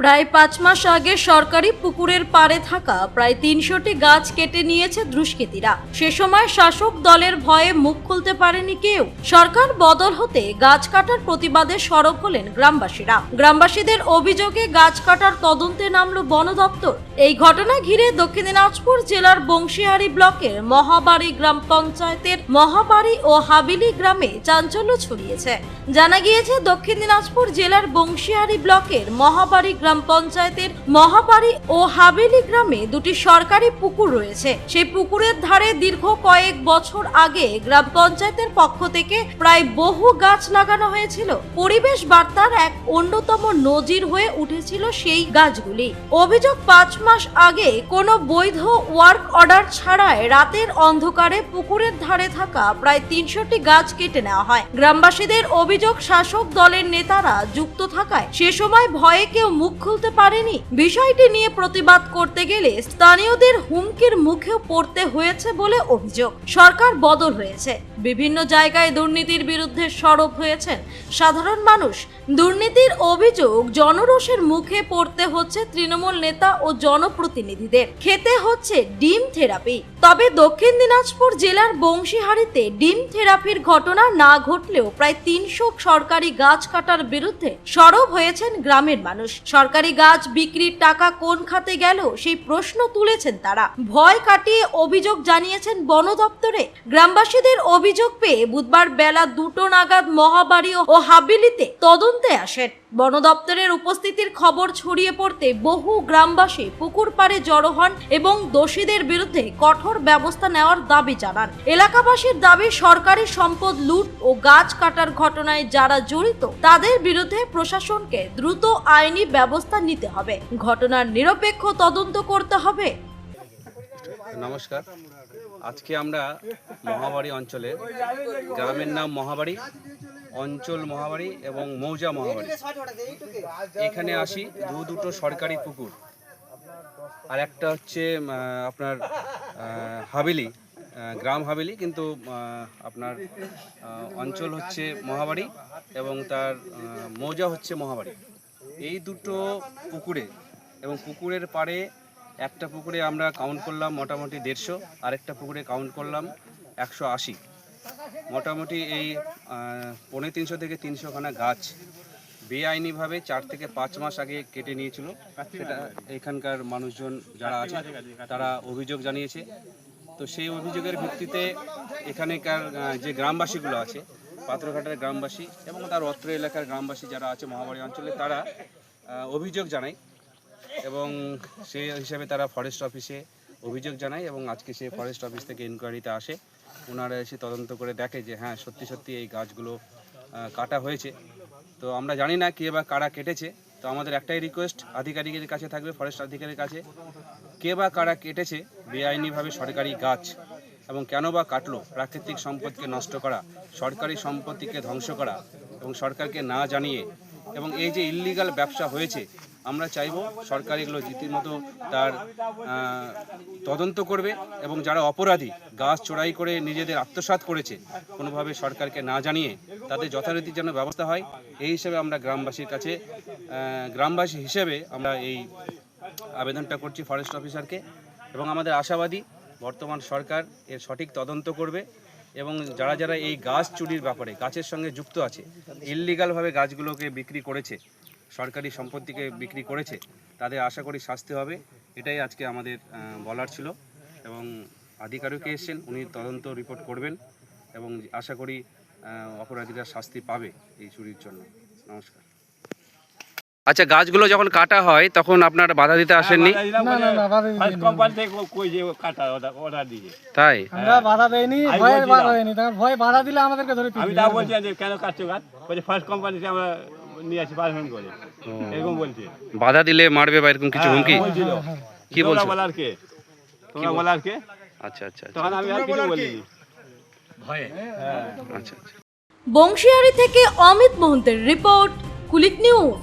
প্রায় ৫ মাস আগে সরকারি পুকুরের পাড়ে থাকা প্রায় ৩০০টি গাছ কেটে নিয়েছে দুষ্কৃতীরা। সে সময় শাসক দলের ভয়ে মুখ খুলতে পারেনি কেউ। সরকার বদল হতে গাছ কাটার প্রতিবাদে সরব হলেন গ্রামবাসীরা। গ্রামবাসীদের অভিযোগে গাছ কাটার তদন্তে নামলো বন দপ্তর। এই ঘটনা ঘিরে দক্ষিণ দিনাজপুর জেলার বংশীহারি ব্লকের মহাবাড়ি গ্রাম পঞ্চায়েতের মহাবাড়ি ও হাবিলি গ্রামে চাঞ্চল্য ছড়িয়েছে। জানা গিয়েছে, দক্ষিণ দিনাজপুর জেলার বংশীহারি ব্লকের মহাবাড়ি গ্রাম পঞ্চায়েতের মহাবাড়ি ও হাবিলি গ্রামে দুটি সরকারি পুকুর রয়েছে। সেই পুকুরের ধারে দীর্ঘ কয়েক বছর আগে গ্রাম পঞ্চায়েতের পক্ষ থেকে প্রায় বহু গাছ লাগানো হয়েছিল। পরিবেশ বার্তার এক অন্যতম নজির হয়ে উঠেছিল সেই গাছগুলি। অভিযোগ, ৫ মাস আগে কোনো বৈধ ওয়ার্ক অর্ডার ছাড়াই রাতের অন্ধকারে পুকুরের ধারে থাকা প্রায় ৩০০টি গাছ কেটে নেওয়া হয়। গ্রামবাসীদের অভিযোগ, শাসক দলের নেতারা যুক্ত থাকায় সে সময় ভয়ে কেউ মুখ খুলতে পারেনি। বিষয়টি নিয়ে প্রতিবাদ করতে গেলে স্থানীয়দের হুমকির মুখেও পড়তে হয়েছে বলে অভিযোগ। সরকার বদল হয়েছে, বিভিন্ন জায়গায় দুর্নীতির বিরুদ্ধে সরব হয়েছেন সাধারণ মানুষ। দুর্নীতির অভিযোগ, জনরোষের মুখে পড়তে হচ্ছে তৃণমূল নেতা ও জনপ্রতিনিধিদের, খেতে হচ্ছে ডিম থেরাপি। তবে দক্ষিণ দিনাজপুর জেলার বংশীহারিতে ডিম থেরাপির ঘটনা না ঘটলেও প্রায় ৩০০ সরকারি গাছ কাটার বিরুদ্ধে সরব হয়েছেন গ্রামের মানুষ। সরকারি গাছ বিক্রির টাকা কোন খাতে গেল সেই প্রশ্ন তুলেছেন তারা। ভয় কাটিয়ে অভিযোগ জানিয়েছেন বন দপ্তরে। গ্রামবাসীদের অভিযোগ পেয়ে বুধবার বেলা ২টো নাগাদ মহাবাড়ি ও হাবিলিতে তদন্তে আসেন। বন দপ্তরের উপস্থিতির খবর ছড়িয়ে পড়তে বহু গ্রামবাসী পুকুর পাড়ে জড়ো হন এবং দোষীদের বিরুদ্ধে কঠোর ব্যবস্থা নেওয়ার দাবি জানান। এলাকাবাসীর দাবি, সরকারি সম্পদ লুট ও গাছ কাটার ঘটনায় যারা জড়িত তাদের বিরুদ্ধে প্রশাসনকে দ্রুত আইনি ব্যবস্থা নিতে হবে। ঘটনার নিরপেক্ষ তদন্ত করতে হবে। নমস্কার, আজকে আমরা মহাবাড়ি অঞ্চলে, গ্রামের নাম মহাবাড়ি, অঞ্চল মহাবাড়ি এবং মৌজা মহাবাড়ি, এখানে আসি। দুটো সরকারি পুকুর আর একটা হচ্ছে আপনার হাবিলি, গ্রাম হাবিলি, কিন্তু আপনার অঞ্চল হচ্ছে মহাবাড়ি এবং তার মৌজা হচ্ছে মহাবাড়ি। এই দুটো পুকুরে এবং পুকুরের পাড়ে একটা পুকুরে আমরা কাউন্ট করলাম মোটামুটি 150, আরেকটা পুকুরে কাউন্ট করলাম 180। মোটামুটি এই 350 থেকে 300 খানা গাছ বেআইনিভাবে 4 থেকে 5 মাস আগে কেটে নিয়েছিল। সেটা এখানকার মানুষজন যারা আছে তারা অভিযোগ জানিয়েছে। তো সেই অভিযোগের ভিত্তিতে এখানকার যে গ্রামবাসীগুলো আছে, পাত্রঘাটের গ্রামবাসী এবং তার অত্র এলাকার গ্রামবাসী যারা আছে মহাবাড়ি অঞ্চলে, তারা অভিযোগ জানায় এবং সেই হিসাবে তারা ফরেস্ট অফিসে অভিযোগ জানায় এবং আজকে সে ফরেস্ট অফিস থেকে ইনকোয়ারিতে আসে। ওনারা এসে তদন্ত করে দেখে যে হ্যাঁ, সত্যি সত্যি এই গাছগুলো কাটা হয়েছে। তো আমরা জানি না কে বা কারা কেটেছে। তো আমাদের একটাই রিকোয়েস্ট আধিকারিকের কাছে থাকবে, ফরেস্ট আধিকারিকের কাছে, কে বা কারা কেটেছে বেআইনিভাবে সরকারি গাছ এবং কেন বা কাটলো। প্রাকৃতিক সম্পদকে নষ্ট করা, সরকারি সম্পত্তিকে ধ্বংস করা এবং সরকারকে না জানিয়ে, এবং এই যে ইল্লিগাল ব্যবসা হয়েছে, আমরা চাইব সরকার এগুলো রীতিমতো তার তদন্ত করবে এবং যারা অপরাধী গাছ চোরাই করে নিজেদের আত্মসাৎ করেছে কোনোভাবে সরকারকে না জানিয়ে তাদের যথারীতি যেন ব্যবস্থা হয়। এই হিসেবে আমরা গ্রামবাসীর কাছে, গ্রামবাসী হিসেবে আমরা এই আবেদনটা করছি ফরেস্ট অফিসারকে এবং আমাদের আশাবাদী বর্তমান সরকার এর সঠিক তদন্ত করবে এবং যারা যারা এই গাছ চুরির ব্যাপারে গাছের সঙ্গে যুক্ত আছে, ইললিগালভাবে গাছগুলোকে বিক্রি করেছে, সরকারি সম্পত্তিকে বিক্রি করেছে, তাদের আশা করি শাস্তি হবে। এটাই আজকে আমাদের বলার ছিল এবং আধিকারিক এসেছেন, উনি তদন্ত রিপোর্ট করবেন এবং আশা করি অপরাধীরা শাস্তি পাবে এই চুরির জন্য। নমস্কার। আচ্ছা, গাছগুলো যখন কাটা হয় তখন আপনারা বাধা দিতে আসেননি? তাই আমরা বাধা দেইনি, ভয়ে বাধা দেইনি। তখন ভয় বাধা দিলে আমাদেরকে ধরে আমি তা বলছি যে কেন কাটছো গাছ, বলছে ফার্স্ট কোম্পানিতে আমরা নিয়ে আসি পারমিশন করে, এরকম বলছে। বাধা দিলে মারবে বা এরকম কিছু হুমকি? কি বলছো? বলার কে, তোমরা বলার কে? আচ্ছা আচ্ছা, তখন আমি আর কিছু বলিনি, ভয়ে। আচ্ছা আচ্ছা। বংশীহারি থেকে অমিত মোহন্তের রিপোর্ট, কুলিক নিউজ।